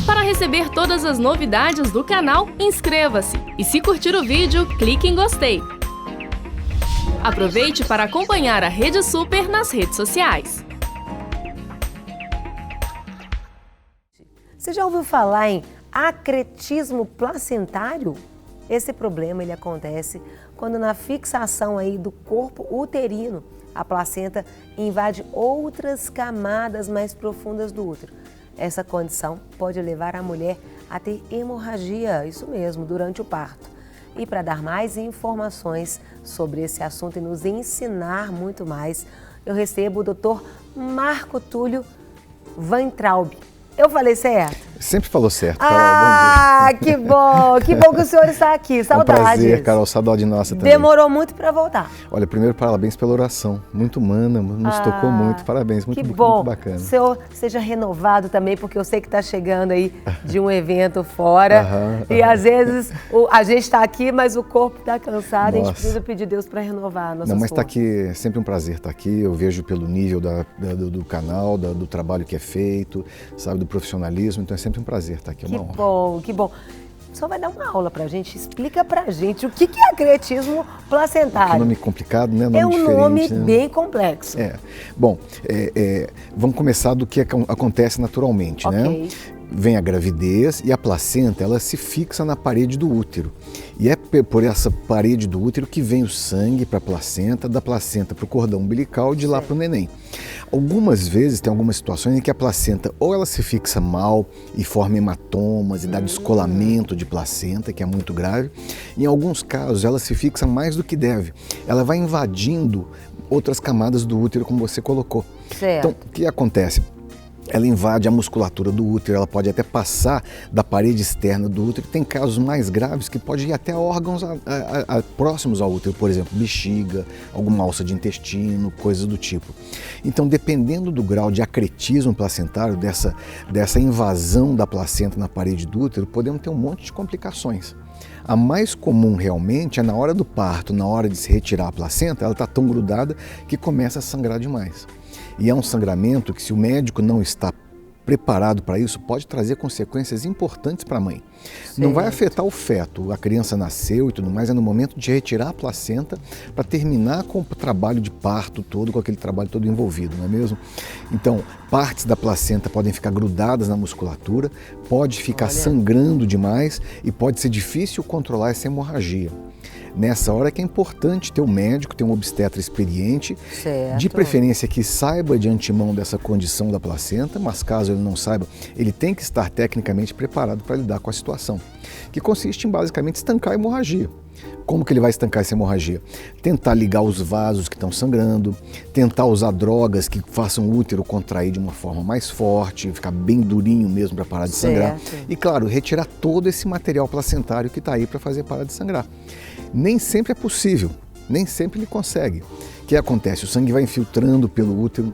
Para receber todas as novidades do canal, inscreva-se. E se curtir o vídeo, clique em gostei. Aproveite para acompanhar a Rede Super nas redes sociais. Você já ouviu falar em acretismo placentário? Esse problema ele acontece quando na fixação aí do corpo uterino, a placenta invade outras camadas mais profundas do útero. Essa condição pode levar a mulher a ter hemorragia, isso mesmo, durante o parto. E para dar mais informações sobre esse assunto e nos ensinar muito mais, eu recebo o Dr. Marco Túlio Weintraub. Eu falei certo? Sempre falou certo, Carol. Ah, bom dia. que bom que o senhor está aqui. Saudades. É um prazer, Carol, saudade nossa também. Demorou muito para voltar. Olha, primeiro parabéns pela oração, muito humana, nos tocou muito, parabéns, muito bacana. Que o senhor seja renovado também, porque eu sei que está chegando aí de um evento fora e às vezes a gente está aqui, mas o corpo está cansado, a gente precisa pedir Deus para renovar nossas Não, mas está forças. aqui, é sempre um prazer estar aqui, eu vejo pelo nível do canal, do trabalho que é feito, sabe, do profissionalismo, então é sempre um prazer estar aqui, é uma honra. Que bom, que bom. O senhor vai dar uma aula pra gente, explica pra gente o que é acretismo placentário. Que nome complicado, né? Nome é um diferente, nome né? bem complexo. Bom, vamos começar do que acontece naturalmente, né? Vem a gravidez e a placenta, ela se fixa na parede do útero. E é por essa parede do útero que vem o sangue para a placenta, da placenta para o cordão umbilical e de lá para o neném. Algumas vezes, tem algumas situações em que a placenta ou ela se fixa mal e forma hematomas e dá descolamento de placenta, que é muito grave. Em alguns casos, ela se fixa mais do que deve. Ela vai invadindo outras camadas do útero, como você colocou. Certo. Então, o que acontece? Ela invade a musculatura do útero, ela pode até passar da parede externa do útero. Tem casos mais graves que pode ir até órgãos próximos ao útero, por exemplo, bexiga, alguma alça de intestino, coisas do tipo. Então, dependendo do grau de acretismo placentário, dessa invasão da placenta na parede do útero, podemos ter um monte de complicações. A mais comum realmente é na hora do parto, na hora de se retirar a placenta, ela está tão grudada que começa a sangrar demais. E é um sangramento que, se o médico não está preparado para isso, pode trazer consequências importantes para a mãe. Certo. Não vai afetar o feto, a criança nasceu e tudo mais, é no momento de retirar a placenta para terminar com o trabalho de parto todo, com aquele trabalho todo envolvido, não é mesmo? Então, partes da placenta podem ficar grudadas na musculatura, pode ficar sangrando demais e pode ser difícil controlar essa hemorragia. Nessa hora que é importante ter um médico, ter um obstetra experiente, de preferência que saiba de antemão dessa condição da placenta, mas caso ele não saiba, ele tem que estar tecnicamente preparado para lidar com a situação, que consiste em basicamente estancar a hemorragia. Como que ele vai estancar essa hemorragia? Tentar ligar os vasos que estão sangrando, tentar usar drogas que façam o útero contrair de uma forma mais forte, ficar bem durinho mesmo para parar de sangrar. E claro, retirar todo esse material placentário que está aí para fazer parar de sangrar. Nem sempre é possível, nem sempre ele consegue. O que acontece? O sangue vai infiltrando pelo útero,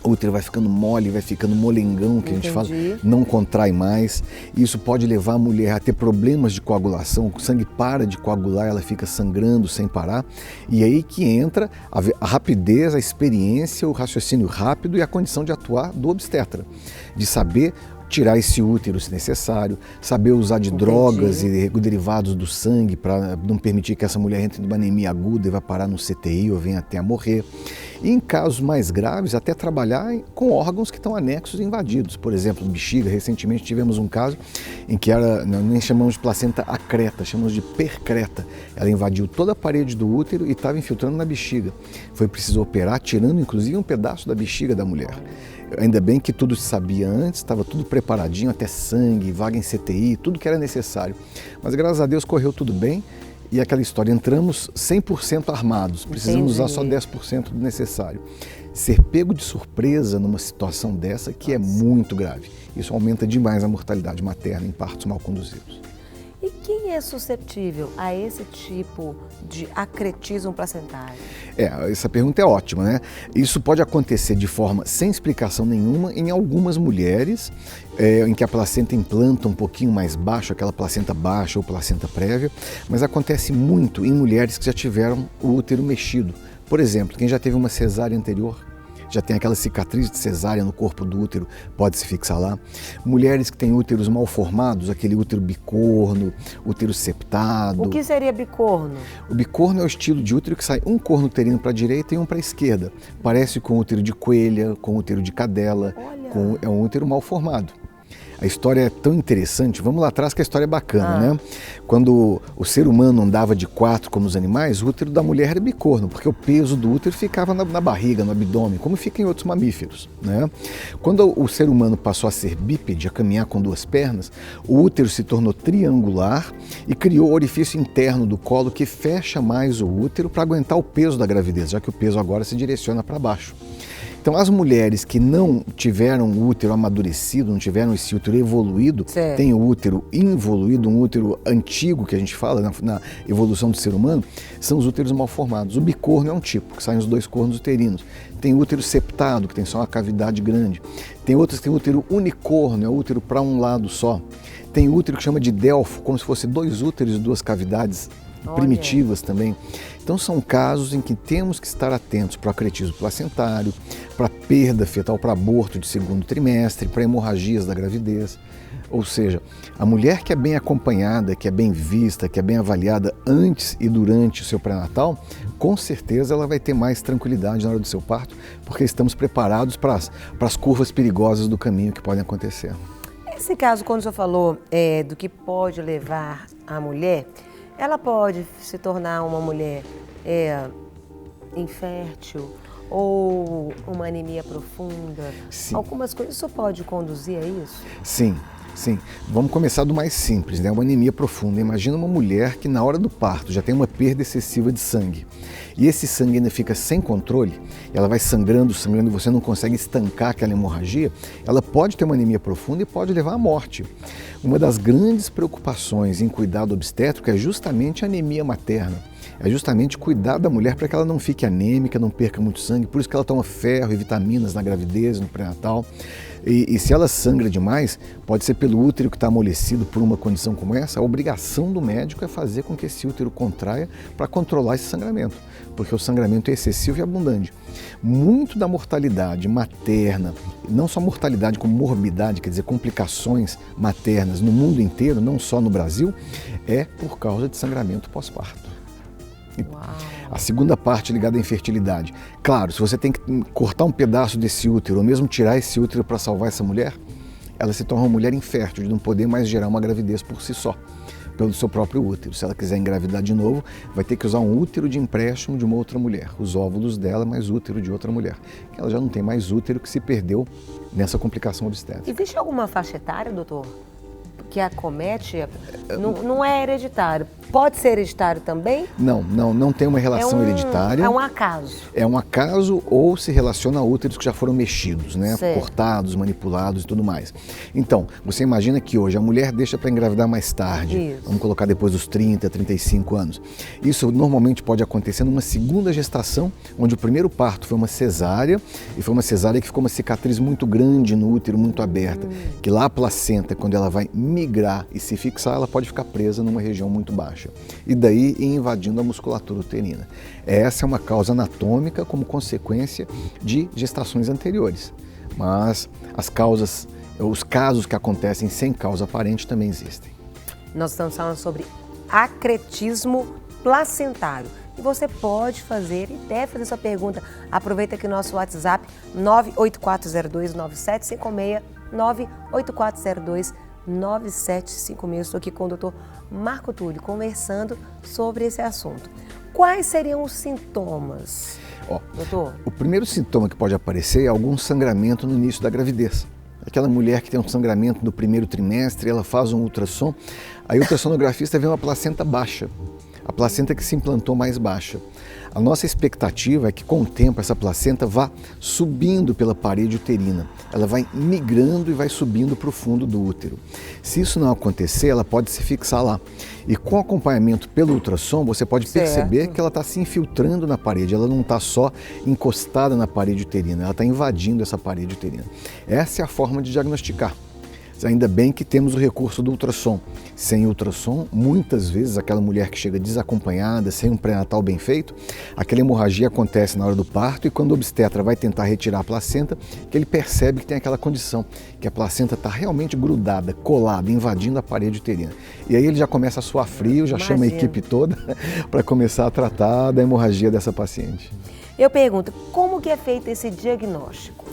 o útero vai ficando mole, vai ficando molengão, que a gente fala, não contrai mais. Isso pode levar a mulher a ter problemas de coagulação, o sangue para de coagular, ela fica sangrando sem parar. E aí que entra a rapidez, a experiência, o raciocínio rápido e a condição de atuar do obstetra, de saber tirar esse útero se necessário, saber usar de drogas e derivados do sangue para não permitir que essa mulher entre numa anemia aguda e vá parar no CTI ou venha até a morrer. E em casos mais graves, até trabalhar com órgãos que estão anexos e invadidos. Por exemplo, bexiga. Recentemente tivemos um caso em que nem chamamos de placenta acreta, chamamos de percreta. Ela invadiu toda a parede do útero e estava infiltrando na bexiga. Foi preciso operar, tirando inclusive um pedaço da bexiga da mulher. Ainda bem que tudo se sabia antes, estava tudo preparadinho, até sangue, vaga em CTI, tudo que era necessário. Mas graças a Deus correu tudo bem e aquela história, entramos 100% armados, precisamos usar só 10% do necessário. Ser pego de surpresa numa situação dessa que é muito grave. Isso aumenta demais a mortalidade materna em partos mal conduzidos. E quem é suscetível a esse tipo de acretismo placentário? Essa pergunta é ótima, né? Isso pode acontecer de forma sem explicação nenhuma em algumas mulheres, em que a placenta implanta um pouquinho mais baixo, aquela placenta baixa ou placenta prévia, mas acontece muito em mulheres que já tiveram o útero mexido. Por exemplo, quem já teve uma cesárea anterior, já tem aquela cicatriz de cesárea no corpo do útero, pode se fixar lá. Mulheres que têm úteros mal formados, aquele útero bicorno, útero septado. O que seria bicorno? O bicorno é o estilo de útero que sai um corno uterino para a direita e um para a esquerda. Parece com útero de coelha, com útero de cadela, é um útero mal formado. A história é tão interessante, vamos lá atrás que a história é bacana, né? Quando o ser humano andava de quatro como os animais, o útero da mulher era bicorno, porque o peso do útero ficava na barriga, no abdômen, como fica em outros mamíferos, né? Quando o ser humano passou a ser bípede, a caminhar com duas pernas, o útero se tornou triangular e criou o orifício interno do colo que fecha mais o útero para aguentar o peso da gravidez, já que o peso agora se direciona para baixo. Então, as mulheres que não tiveram o útero amadurecido, não tiveram esse útero evoluído, têm o útero involuído, um útero antigo que a gente fala na evolução do ser humano, são os úteros mal formados. O bicorno é um tipo, que saem os dois cornos uterinos. Tem o útero septado, que tem só uma cavidade grande. Tem outros que tem o útero unicorno, é o útero para um lado só. Tem o útero que chama de delfo, como se fosse dois úteros e duas cavidades primitivas também. Então são casos em que temos que estar atentos para o acretismo placentário, para perda fetal, para aborto de segundo trimestre, para hemorragias da gravidez. Ou seja, a mulher que é bem acompanhada, que é bem vista, que é bem avaliada antes e durante o seu pré-natal, com certeza ela vai ter mais tranquilidade na hora do seu parto, porque estamos preparados para as curvas perigosas do caminho que podem acontecer. Nesse caso, quando o senhor falou do que pode levar a mulher, ela pode se tornar uma mulher infértil ou uma anemia profunda? Sim. Algumas coisas, isso pode conduzir a isso? Sim. Sim, vamos começar do mais simples, né? Uma anemia profunda. Imagina uma mulher que na hora do parto já tem uma perda excessiva de sangue e esse sangue ainda fica sem controle, ela vai sangrando e você não consegue estancar aquela hemorragia, ela pode ter uma anemia profunda e pode levar à morte. Uma das grandes preocupações em cuidado obstétrico é justamente a anemia materna. É justamente cuidar da mulher para que ela não fique anêmica, não perca muito sangue, por isso que ela toma ferro e vitaminas na gravidez, no pré-natal. E se ela sangra demais, pode ser pelo útero que está amolecido por uma condição como essa, a obrigação do médico é fazer com que esse útero contraia para controlar esse sangramento, porque o sangramento é excessivo e abundante. Muito da mortalidade materna, não só mortalidade como morbidade, quer dizer, complicações maternas no mundo inteiro, não só no Brasil, é por causa de sangramento pós-parto. A segunda parte ligada à infertilidade. Claro, se você tem que cortar um pedaço desse útero ou mesmo tirar esse útero para salvar essa mulher, ela se torna uma mulher infértil, de não poder mais gerar uma gravidez por si só, pelo seu próprio útero. Se ela quiser engravidar de novo, vai ter que usar um útero de empréstimo de uma outra mulher, os óvulos dela mais útero de outra mulher. Ela já não tem mais útero que se perdeu nessa complicação obstétrica. Existe alguma faixa etária, doutor, que acomete? Não é hereditário. Pode ser hereditário também? Não tem uma relação hereditária. É um acaso. É um acaso ou se relaciona a úteros que já foram mexidos, né? Cortados, manipulados e tudo mais. Então, você imagina que hoje a mulher deixa para engravidar mais tarde. Isso. Vamos colocar depois dos 30, 35 anos. Isso normalmente pode acontecer numa segunda gestação, onde o primeiro parto foi uma cesárea, e foi uma cesárea que ficou uma cicatriz muito grande no útero, muito aberta, que lá a placenta, quando ela vai migrar e se fixar, ela pode ficar presa numa região muito baixa. E daí ir invadindo a musculatura uterina. Essa é uma causa anatômica como consequência de gestações anteriores. Mas os casos que acontecem sem causa aparente também existem. Nós estamos falando sobre acretismo placentário. E você pode fazer e deve fazer sua pergunta. Aproveita aqui o nosso WhatsApp 984029756, 984029756. Estou aqui com o doutor Marco Túlio, conversando sobre esse assunto. Quais seriam os sintomas, doutor? O primeiro sintoma que pode aparecer é algum sangramento no início da gravidez. Aquela mulher que tem um sangramento no primeiro trimestre, ela faz um ultrassom, aí o ultrassonografista vê uma placenta baixa, a placenta que se implantou mais baixa. A nossa expectativa é que com o tempo essa placenta vá subindo pela parede uterina, ela vai migrando e vai subindo para o fundo do útero. Se isso não acontecer, ela pode se fixar lá. E com acompanhamento pelo ultrassom, você pode perceber que ela está se infiltrando na parede, ela não está só encostada na parede uterina, ela está invadindo essa parede uterina. Essa é a forma de diagnosticar. Ainda bem que temos o recurso do ultrassom. Sem ultrassom, muitas vezes aquela mulher que chega desacompanhada, sem um pré-natal bem feito, aquela hemorragia acontece na hora do parto e quando o obstetra vai tentar retirar a placenta, que ele percebe que tem aquela condição, que a placenta está realmente grudada, colada, invadindo a parede uterina. E aí ele já começa a suar frio, já chama a equipe toda para começar a tratar da hemorragia dessa paciente. Eu pergunto, como que é feito esse diagnóstico?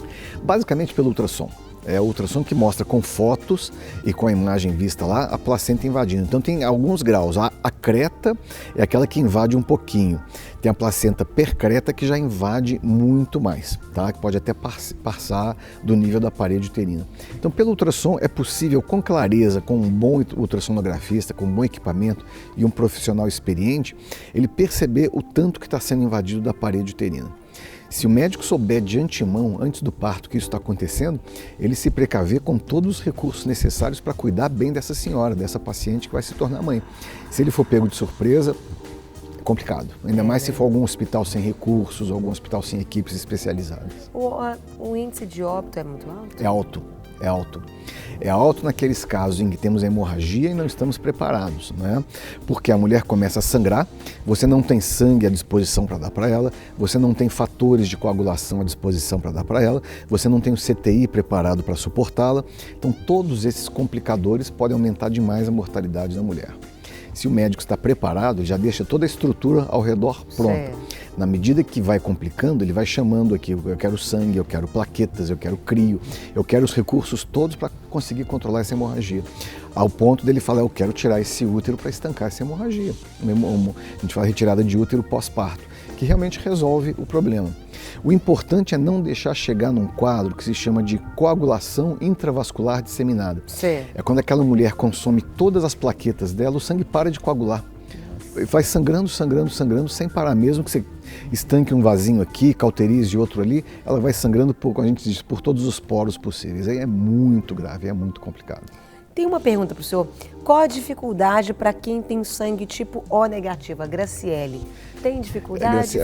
Basicamente pelo ultrassom. É o ultrassom que mostra com fotos e com a imagem vista lá a placenta invadindo. Então tem alguns graus. A creta é aquela que invade um pouquinho. Tem a placenta percreta que já invade muito mais, tá? Que pode até passar do nível da parede uterina. Então pelo ultrassom é possível com clareza, com um bom ultrassonografista, com um bom equipamento e um profissional experiente, ele perceber o tanto que está sendo invadido da parede uterina. Se o médico souber de antemão, antes do parto, que isso está acontecendo, ele se precaver com todos os recursos necessários para cuidar bem dessa senhora, dessa paciente que vai se tornar mãe. Se ele for pego de surpresa, é complicado. Ainda mais se for algum hospital sem recursos, algum hospital sem equipes especializadas. O índice de óbito é muito alto? É alto. É alto. É alto naqueles casos em que temos hemorragia e não estamos preparados, né? Porque a mulher começa a sangrar, você não tem sangue à disposição para dar para ela, você não tem fatores de coagulação à disposição para dar para ela, você não tem o CTI preparado para suportá-la. Então todos esses complicadores podem aumentar demais a mortalidade da mulher. Se o médico está preparado, já deixa toda a estrutura ao redor pronta. Certo. Na medida que vai complicando, ele vai chamando aqui, eu quero sangue, eu quero plaquetas, eu quero crio, eu quero os recursos todos para conseguir controlar essa hemorragia. Ao ponto dele falar, eu quero tirar esse útero para estancar essa hemorragia. A gente fala retirada de útero pós-parto, que realmente resolve o problema. O importante é não deixar chegar num quadro que se chama de coagulação intravascular disseminada. Sim. É quando aquela mulher consome todas as plaquetas dela, o sangue para de coagular. Vai sangrando, sangrando, sangrando, sem parar. Mesmo que você estanque um vasinho aqui, cauterize outro ali, ela vai sangrando, como a gente diz, por todos os poros possíveis. Aí é muito grave, é muito complicado. Tem uma pergunta para o senhor. Qual a dificuldade para quem tem sangue tipo O negativo? A Graciele. Tem dificuldade?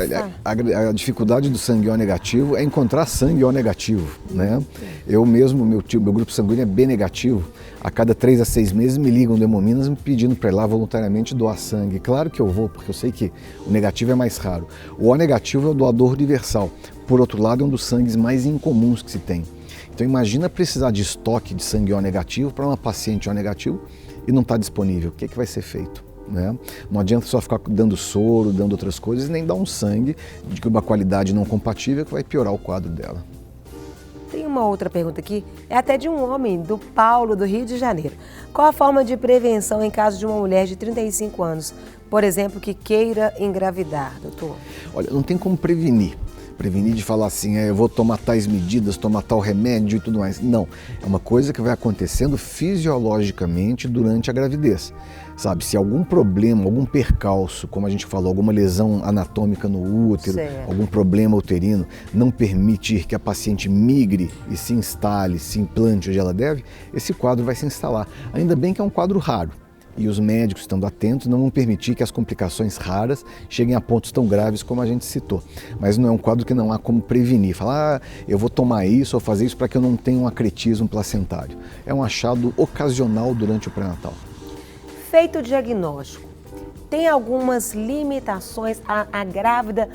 A dificuldade do sangue O negativo é encontrar sangue O negativo, né? Eu mesmo, meu grupo sanguíneo é B negativo. A cada 3 a 6 meses me ligam do Hemominas me pedindo para ir lá voluntariamente doar sangue. Claro que eu vou, porque eu sei que o negativo é mais raro. O O negativo é o doador universal. Por outro lado, é um dos sangues mais incomuns que se tem. Então imagina precisar de estoque de sangue O negativo para uma paciente O negativo e não está disponível. O que vai ser feito? Né? Não adianta só ficar dando soro, dando outras coisas, nem dar um sangue de uma qualidade não compatível que vai piorar o quadro dela. Tem uma outra pergunta aqui, é até de um homem, do Paulo, do Rio de Janeiro. Qual a forma de prevenção em caso de uma mulher de 35 anos, por exemplo, que queira engravidar, doutor? Olha, não tem como prevenir. Prevenir de falar assim, eu vou tomar tais medidas, tomar tal remédio e tudo mais. Não, é uma coisa que vai acontecendo fisiologicamente durante a gravidez. Sabe, se algum problema, algum percalço, como a gente falou, alguma lesão anatômica no útero, algum problema uterino, não permitir que a paciente migre e se instale, se implante onde ela deve, esse quadro vai se instalar. Ainda bem que é um quadro raro. E os médicos, estando atentos, não vão permitir que as complicações raras cheguem a pontos tão graves como a gente citou. Mas não é um quadro que não há como prevenir. Falar, eu vou tomar isso ou fazer isso para que eu não tenha um acretismo placentário. É um achado ocasional durante o pré-natal. Feito o diagnóstico, tem algumas limitações? A grávida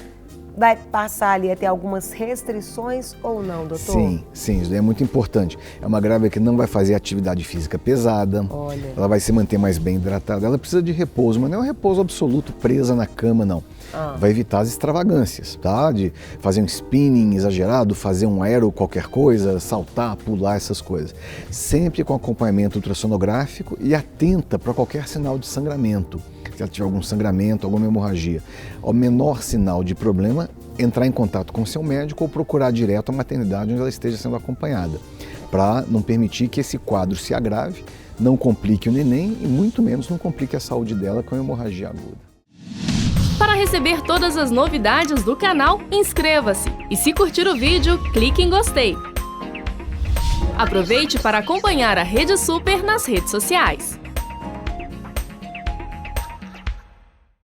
vai passar ali a ter algumas restrições ou não, doutor? Sim, isso é muito importante. É uma grávida que não vai fazer atividade física pesada, ela vai se manter mais bem hidratada, ela precisa de repouso, mas não é um repouso absoluto presa na cama, não. Vai evitar as extravagâncias, tá? De fazer um spinning exagerado, fazer um aero qualquer coisa, saltar, pular, essas coisas. Sempre com acompanhamento ultrassonográfico e atenta para qualquer sinal de sangramento. Se ela tiver algum sangramento, alguma hemorragia, ao menor sinal de problema, entrar em contato com o seu médico ou procurar direto a maternidade onde ela esteja sendo acompanhada, para não permitir que esse quadro se agrave, não complique o neném e muito menos não complique a saúde dela com a hemorragia aguda. Para receber todas as novidades do canal, inscreva-se e se curtir o vídeo, clique em gostei. Aproveite para acompanhar a Rede Super nas redes sociais.